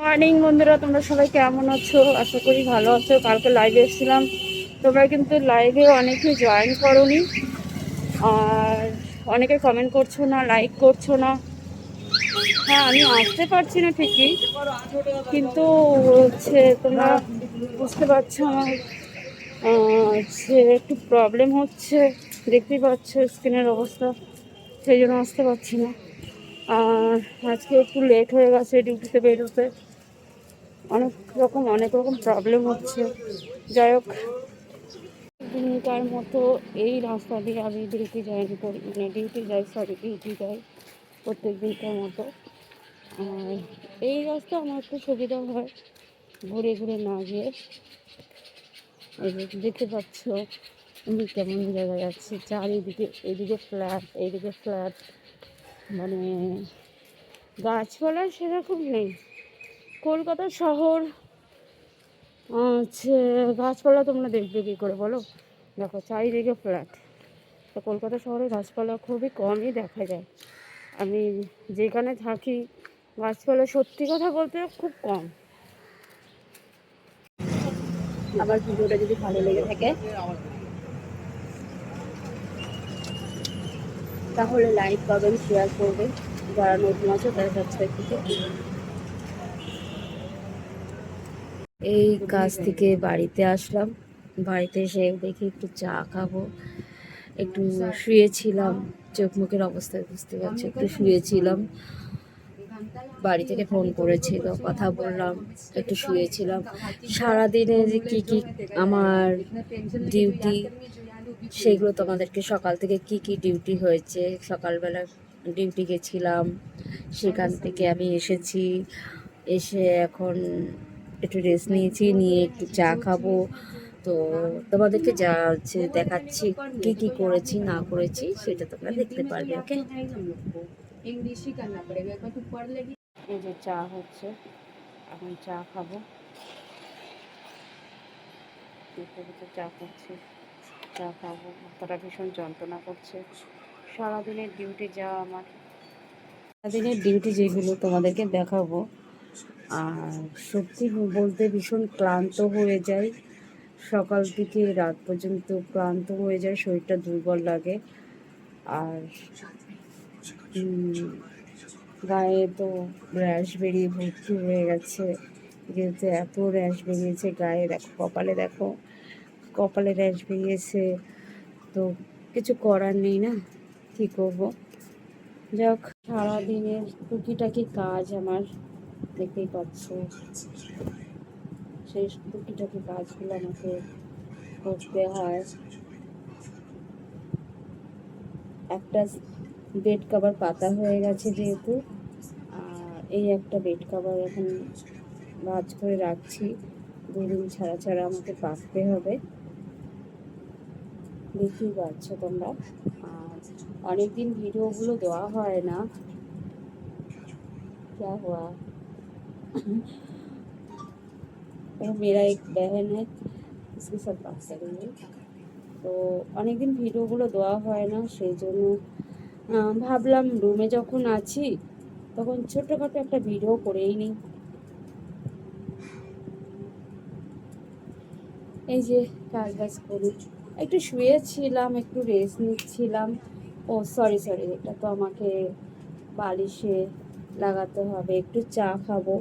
Morning বন্ধুরা, তোমরা সবাই কেমন আছো? আশা করি ভালো আছো। কালকে লাইভে এসেছিলাম, তোমরা কিন্তু লাইভে অনেকে জয়েন করোনি, আর অনেকে কমেন্ট করছো না, লাইক করছো না। হ্যাঁ, আমি আসতে পারছি না ঠিকই, কিন্তু তোমরা বুঝতে পারছো আমার একটু প্রবলেম হচ্ছে। দেখতেই পাচ্ছ স্কিনের অবস্থা, সেই জন্য আসতে পারছি না। আর আজকে একটু লেট হয়ে গেছে ডিউটিতে বেরোতে, অনেক রকম প্রবলেম হচ্ছে। যাই হোক, দিনকার মতো এই রাস্তা দিয়ে আমি ডিউটি জয়েন করি, মানে ডিউটি যাই প্রত্যেক দিনকার মতো। আর এই রাস্তা আমার একটু সুবিধা হয় ঘুরে ঘুরে না গিয়ে। এই যে দেখতে পাচ্ছ আমি কেমন জায়গায় যাচ্ছি, চারিদিকে এদিকে ফ্ল্যাট, এইদিকে ফ্ল্যাট, মানে গাছপালা সেরকম নেই। কলকাতা শহর গাছপালা তোমরা দেখবে কী করে বলো? দেখো চারিদিকে ফ্ল্যাট, তো কলকাতা শহরে গাছপালা খুবই কমই দেখা যায়। আমি যেখানে থাকি গাছপালা সত্যি কথা বলতে খুব কম। আমার ভিডিওটা যদি ভালো লেগে থাকে তাহলে লাইক করবেন, শেয়ার করবেন। যারা নতুন আছে তারা সাবস্ক্রাইব করতে। এই কাজ থেকে বাড়িতে আসলাম, বাড়িতে এসে দেখি একটু চা খাবো। একটু শুয়েছিলাম, চোখ মুখের অবস্থা বুঝতে পারছি, একটু শুয়েছিলাম। বাড়ি থেকে ফোন করেছিল, কথা বললাম, একটু শুয়েছিলাম। সারাদিনে যে কী কী আমার ডিউটি, সেগুলো তোমাদেরকে সকাল থেকে কি কি ডিউটি হয়েছে। সকালবেলা ডিউটি গেছিলাম, সেখান থেকে আমি এসেছি, এসে এখন একটু রেস্ট নিয়েছি, নিয়ে একটু চা খাবো। তো তোমাদেরকে যা হচ্ছে দেখাচ্ছি কি কি করেছি না করেছি সেটা তোমরা দেখতে পারবে। ওকে, এই যে চা হচ্ছে, এখন চা খাবো। চা করছি, চা খাবো। মাথাটা ভীষণ যন্ত্রণা করছে। সারাদিনের ডিউটি সারাদিনের ডিউটি যেগুলো তোমাদেরকে দেখাবো, আর সত্যি বলতে ভীষণ ক্লান্ত হয়ে যায়। সকাল থেকে রাত পর্যন্ত ক্লান্ত হয়ে যায়, শরীরটা দুর্বল লাগে। আর গায়ে তো র্যাশ বেরিয়ে ভর্তি হয়ে গেছে, যেহেতু এত র্যাশ বেরিয়েছে গায়ে। দেখো কপালে র্যাশ বেরিয়েছে, তো কিছু করার নেই না, কী করবো। যাক, সারাদিনের টুকিটাকি কাজ আমার দেখতেই পাচ্ছ, সেই টুকিটাকি কাজগুলো আমাকে করতে হয়। একটা বেড কভার পাতা হয়ে গেছে যেহেতু, আর এই একটা বেড কভার এখন ভাঁজ করে রাখছি, দুদিন ছাড়া ছাড়া আমাকে পাততে হবে, দেখতেই পাচ্ছ তোমরা। আর অনেকদিন ভিডিওগুলো দেওয়া হয় না, क्या हुआ? मेरा एक बहन है, इसके साथ बात करेंगे। তো অনেকদিন ভিডিওগুলো দেওয়া হয় না, সেই জন্য ভাবলাম রুমে যখন আছি তখন ছোটোখাটো একটা ভিডিও করেই নিই। এই যে কাজ বাজ করি, একটু শুয়েছিলাম, একটু রেস্ট নিচ্ছিলাম। ও সরি, এটা তো আমাকে বালিশে লাগাতে হবে। একটু চা খাবো,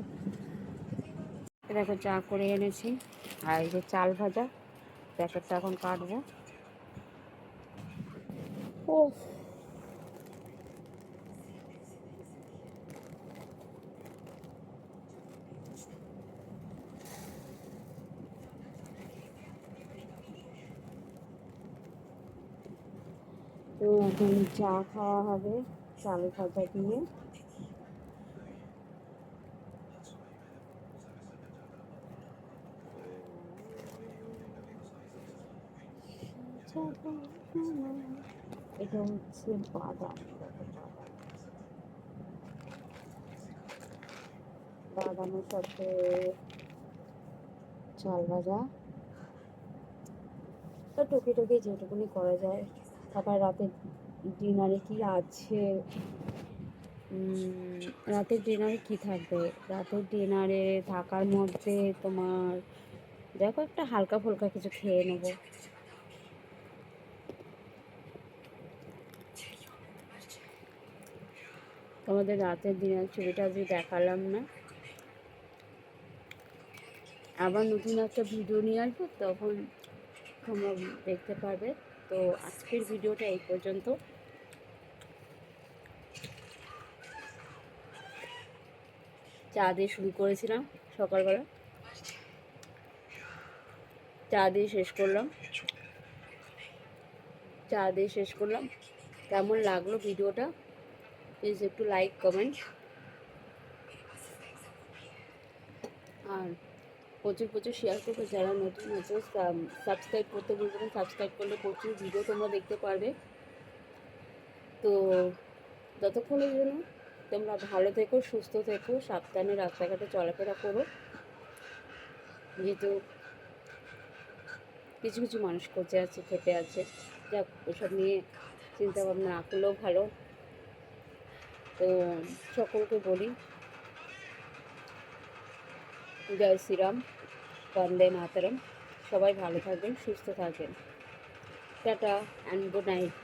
দেখো চা করে এনেছি। আর এই যে চাল ভাজা, প্যাকেটটা এখন কাটবো। ও, তো এখন চা খাওয়া হবে চাল ভাজা দিয়ে। এটা হচ্ছে বাদাম, বাদামের সাথে চাল ভাজা, তো টুকি যেটুকুনি করা যায়। তারপর রাতে ডিনারে কি আছে রাতের ডিনারে কি থাকবে? রাতের ডিনারে থাকার মধ্যে তোমার দেখো একটা হালকা ফুলকা কিছু খেয়ে নেবো। তোমাদের রাতের ডিনার ছবিটা আজকে দেখালাম না, আবার নতুন একটা ভিডিও নিয়ে আসবো, তখন তোমরা দেখতে পারবে। তো আজকের ভিডিওটা এই পর্যন্ত। চা দিয়ে শুরু করেছিলাম সকালবেলা, চা দিয়ে শেষ করলাম, চা দিয়ে শেষ করলাম। কেমন লাগলো ভিডিওটা প্লিজ একটু লাইক কমেন্ট, আর প্রচুর প্রচুর শেয়ার করবে। যারা নতুন আছে সাবস্ক্রাইব করতে বলবেন, সাবস্ক্রাইব করলে প্রচুর ভিডিও তোমরা দেখতে পারবে। তো যতক্ষণের জন্য তোমরা ভালো থেকো, সুস্থ থেকো, সাবধানে রাস্তাঘাটে চলাফেরা করো, যেহেতু কিছু কিছু মানুষ করছে আছে, খেতে আছে, যাক ওসব নিয়ে চিন্তা ভাবনা না করলেও ভালো। তো সকলকে বলি জয় শ্রীরাম, বন্দে মাতরম। সবাই ভালো থাকবেন, সুস্থ থাকবেন। Tata and good night.